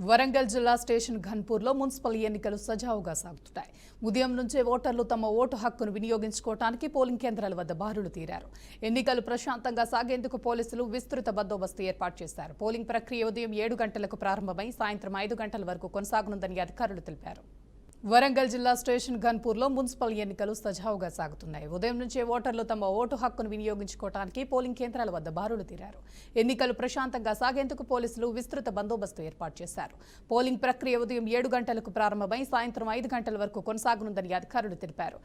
వరంగల్ జిల్లా station ఘన్పూర్లో municipal ఎన్నికలు సజావుగా సాగుతున్నాయి. ఉదయం నుంచే ఓటర్లు తమ ఓటు హక్కును వినియోగించుకోవడానికి పోలింగ్ కేంద్రాల వద్ద బారులు తీరారు. ఎన్నికలు ప్రశాంతంగా సాగేందుకు పోలీసులు విస్తృత బందోబస్తు ఏర్పాటు చేశారు. పోలింగ్ ప్రక్రియ ఉదయం 7 గంటలకు ప్రారంభమై సాయంత్రం 5 గంటల వరకు కొనసాగనుందని అధికారులు తెలిపారు. వరంగల్ జిల్లా స్టేషన్ ఘన్పూర్లో మున్సిపల్ ఎన్నికలు సజావుగా సాగుతున్నాయి. ఉదయం నుంచే ఓటర్లు తమ ఓటు హక్కును వినియోగించుకోవడానికి పోలింగ్ కేంద్రాల వద్ద బారులు తీరారు. ఎన్నికలు ప్రశాంతంగా సాగేందుకు పోలీసులు విస్తృత బందోబస్తు ఏర్పాటు చేశారు. పోలింగ్ ప్రక్రియ ఉదయం 7 గంటలకు ప్రారంభమై సాయంత్రం 5 గంటల వరకు కొనసాగనుందని అధికారులు తెలిపారు.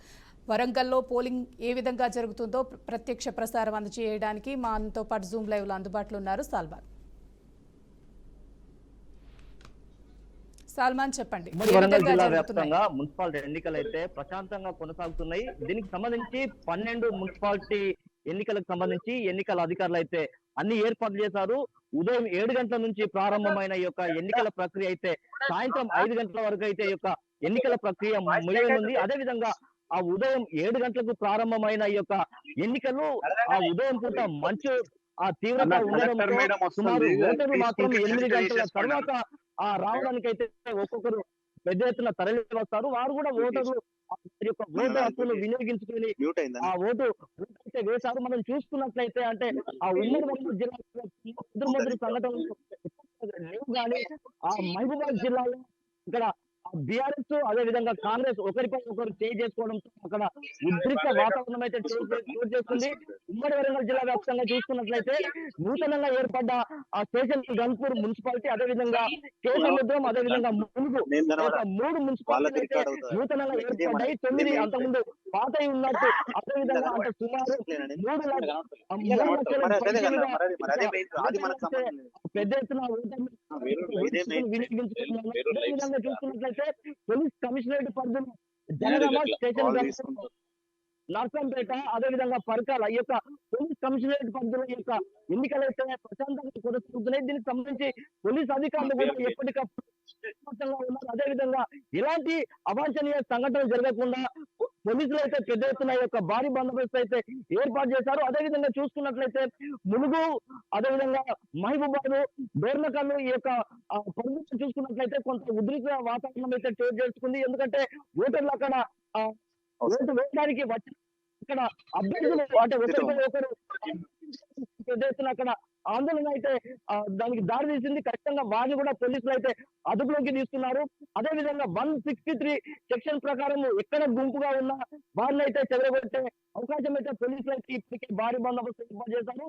వరంగల్లో పోలింగ్ ఏ విధంగా జరుగుతుందో ప్రత్యక్ష ప్రసారం అందజేయడానికి మనతో పాటు జూమ్ లైవ్లో అందుబాటులో ఉన్నారు సల్మాన్ చెప్పండి. వరంగల్ జిల్లా వ్యాప్తంగా మున్సిపాలిటీ ఎన్నికలు అయితే ప్రశాంతంగా కొనసాగుతున్నాయి. దీనికి సంబంధించి 12 మున్సిపాలిటీ ఎన్నికలకు సంబంధించి ఎన్నికల అధికారులు అయితే అన్ని ఏర్పాట్లు చేశారు. ఉదయం 7 గంటల నుంచి ప్రారంభమైన ఈ యొక్క ఎన్నికల ప్రక్రియ అయితే సాయంత్రం 5 గంటల వరకు అయితే ఈ యొక్క ఎన్నికల ప్రక్రియ ముగియనుంది. అదే విధంగా ఆ ఉదయం 7 గంటలకు ప్రారంభమైన ఈ యొక్క ఎన్నికలు ఆ ఉదయం పూట మంచు ఆ తీవ్రత ఉండడంతో సుమారు ఓటర్లు మాత్రం 8 గంటల తర్వాత రావడానికి అయితే ఒక్కొక్కరు పెద్ద ఎత్తున తరలి వస్తారు. వారు కూడా ఓటర్లు యొక్క ఓటు హక్కును వినియోగించుకుని ఆ ఓటు అయితే వేశారు. మనం చూసుకున్నట్లయితే అంటే ఆ ఉమ్మడి వరంగల్ జిల్లాలో మొదటి సంఘటనలు లేవు కానీ ఆ మహబూబాబాద్ జిల్లాలో ఇక్కడ బీఆర్ఎస్ అదే విధంగా కాంగ్రెస్ ఒకరిపై ఒకరు చేయి చేసుకోవడంతో అక్కడ ఉద్రిక్త వాతావరణం అయితే చోటు చేసుకుంది. ఉమ్మడి వరంగల్ జిల్లా వ్యాప్తంగా చూసుకున్నట్లయితే నూతనంగా ఏర్పడ్డ ఆ స్టేషన్ గన్పూర్ మున్సిపాలిటీ అదే విధంగా కేసముద్రం అదే విధంగా మునుగు 3 మున్సిపాలిటీ అయితే నూతనంగా ఏర్పడ్డాయి. 9 అంతకుముందు పాత ఉన్నట్టు అదే విధంగా అంటే సుమారు 3 పెద్ద ఎత్తున వినియోగించుకుంటున్నారు. చూసుకున్నట్లయితే పోలీస్ కమిషనరేట్ పరిధిలో జనగామ స్టేషన్ నర్సంపేట అదే విధంగా పరకాల ఈ యొక్క పోలీస్ కమిషనరేట్ పరిధిలో ఈ యొక్క ఎన్నికలు అయితే ప్రశాంతంగా కొనసాగుతున్నాయి. దీనికి సంబంధించి పోలీస్ అధికారులు కూడా ఎప్పటికప్పుడు ఉన్నారు. అదే విధంగా ఇలాంటి అవాంఛనీయ సంఘటనలు జరగకుండా పోలీసులు అయితే పెద్ద ఎత్తున యొక్క భారీ బందోబస్తు అయితే ఏర్పాటు చేశారు. అదే విధంగా చూసుకున్నట్లయితే ములుగు అదే విధంగా మహబూబాబాద్ డోర్నకల్లు ఈ యొక్క పరిస్థితిని చూసుకున్నట్లయితే కొంత ఉద్రిక్త వాతావరణం అయితే చోటు చేసుకుంది. ఎందుకంటే ఓటర్లు అక్కడ ఓటు వేయడానికి వచ్చి ఇక్కడ అభ్యర్థులు అంటే ఒకరిపై ఒకరు పెద్ద ఎత్తున అక్కడ ఆందోళన అయితే దానికి దారి తీసింది. ఖచ్చితంగా వారిని కూడా పోలీసులు అయితే అదుపులోకి తీసుకున్నారు. అదే విధంగా 163 సెక్షన్ ప్రకారం ఎక్కడ గుంపుగా ఉన్నా వారిని అయితే చెదరగొట్టే అవకాశం అయితే పోలీసులు అయితే ఇప్పటికే భారీ బందోబస్తు ఏర్పాటు చేశారు.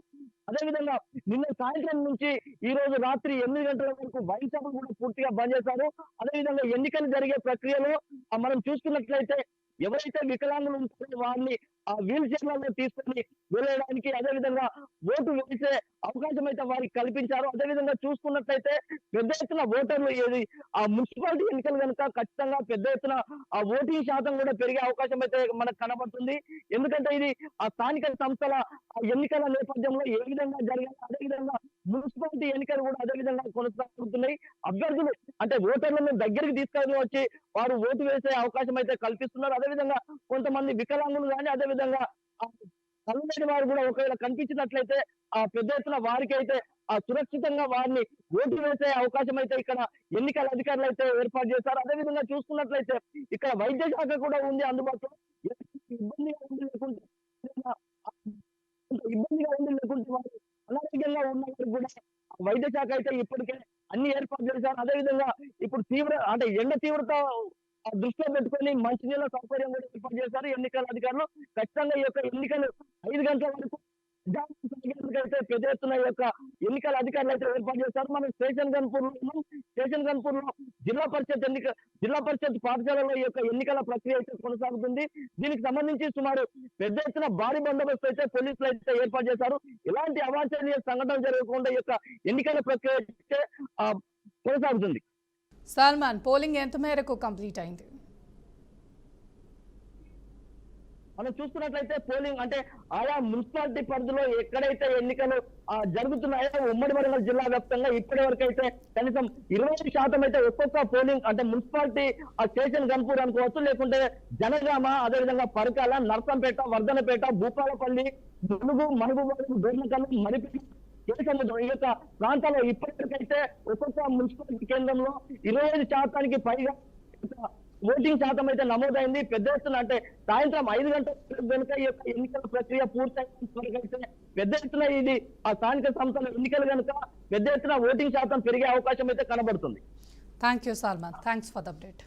అదే విధంగా నిన్న సాయంత్రం నుంచి ఈ రోజు రాత్రి 8 గంటల వరకు వైన్ షాపులు కూడా పూర్తిగా బంద్ చేశారు. అదే విధంగా ఎన్నికలు జరిగే ప్రక్రియలో మనం చూసుకున్నట్లయితే ఎవరైతే వికలాంగులు ఉంటారో వారిని ఆ వీల్ చైర్లలో తీసుకొని వెళ్ళడానికి అదే విధంగా ఓటు వేసే అవకాశం అయితే వారికి కల్పించారు. అదే విధంగా చూసుకున్నట్లయితే పెద్ద ఎత్తున ఓటర్లు ఏది ఆ మున్సిపాలిటీ ఎన్నికలు కనుక ఖచ్చితంగా పెద్ద ఎత్తున ఆ ఓటింగ్ శాతం కూడా పెరిగే అవకాశం అయితే మనకు కనబడుతుంది. ఎందుకంటే ఇది ఆ స్థానిక సంస్థల ఎన్నికల నేపథ్యంలో ఏ విధంగా జరిగాయి అదే విధంగా మున్సిపాలిటీ ఎన్నికలు కూడా అదే విధంగా కొనసాగుతున్నాయి. అభ్యర్థులు అంటే ఓటర్లను దగ్గరికి తీసుకొని వచ్చి వారు ఓటు వేసే అవకాశం అయితే కల్పిస్తున్నారు. అదేవిధంగా కొంతమంది వికలాంగులు కానీ అదే విధంగా కళ్ళలేని వారు కూడా ఒకవేళ కనిపించినట్లయితే ఆ పెద్ద ఎత్తున వారికి అయితే ఆ సురక్షితంగా వారిని ఓటు వేసే అవకాశం అయితే ఇక్కడ ఎన్నికల అధికారులు అయితే ఏర్పాటు చేశారు. అదే విధంగా చూసుకున్నట్లయితే ఇక్కడ వైద్య శాఖ కూడా ఉంది అందుబాటులో. ఇబ్బందిగా ఉండి లేకుంటే వారు అనారోగ్యంగా ఉన్న వారికి కూడా వైద్య శాఖ అయితే ఇప్పటికే అన్ని ఏర్పాటు చేశారు. అదే విధంగా ఇప్పుడు అంటే ఎండ తీవ్రత దృష్టిలో పెట్టుకొని మంచినీళ్ళ సౌకర్యం కూడా ఏర్పాటు చేశారు ఎన్నికల అధికారులు. ఖచ్చితంగా ఈ యొక్క ఎన్నికలు 5 గంటల వరకు అయితే పెద్ద ఎత్తున ఈ యొక్క ఎన్నికల అధికారులు అయితే ఏర్పాటు చేశారు. మనం స్టేషన్ గన్పూర్ లో జిల్లా పరిషత్ పాఠశాలలో ఈ యొక్క ఎన్నికల ప్రక్రియ అయితే కొనసాగుతుంది. దీనికి సంబంధించి సుమారు పెద్ద ఎత్తున భారీ బందోబస్తు అయితే పోలీసులు అయితే ఏర్పాటు చేశారు. ఇలాంటి అవాంఛనీయ సంఘటన జరగకుండా ఈ యొక్క ఎన్నికల ప్రక్రియ అయితే కొనసాగుతుంది. సల్మాన్, పోలింగ్ ఎంత మేరకు కంప్లీట్ అయింది? మనం చూసుకున్నట్లయితే పోలింగ్ అంటే ఆయా మున్సిపాలిటీ పరిధిలో ఎక్కడైతే ఎన్నికలు జరుగుతున్నాయో ఉమ్మడి వరంగల్ జిల్లా వ్యాప్తంగా ఇప్పటి వరకు అయితే కనీసం 20% అయితే ఒక్కొక్క పోలింగ్ అంటే మున్సిపాలిటీ స్టేషన్ గన్పూర్ అనుకోవచ్చు, లేకుంటే జనగామ అదేవిధంగా పరకాల, నర్సంపేట, వర్ధనపేట, భూపాలపల్లి, ములుగు, మహబూబాబాద్, డోర్నకల్, మరిపేట కేసముద్రం ఈ యొక్క ప్రాంతాల్లో ఇప్పటికైతే ఒక్కొక్క మున్సిపాలిటీ కేంద్రంలో 25% పైగా ఓటింగ్ శాతం అయితే నమోదైంది. పెద్ద ఎత్తున అంటే సాయంత్రం 5 గంటల కనుక ఈ యొక్క ఎన్నికల ప్రక్రియ పూర్తయితే పెద్ద ఎత్తున ఇది ఆ స్థానిక సంస్థల ఎన్నికలు కనుక పెద్ద ఎత్తున ఓటింగ్ శాతం పెరిగే అవకాశం అయితే కనబడుతుంది. Thank you Salman, thanks for the update.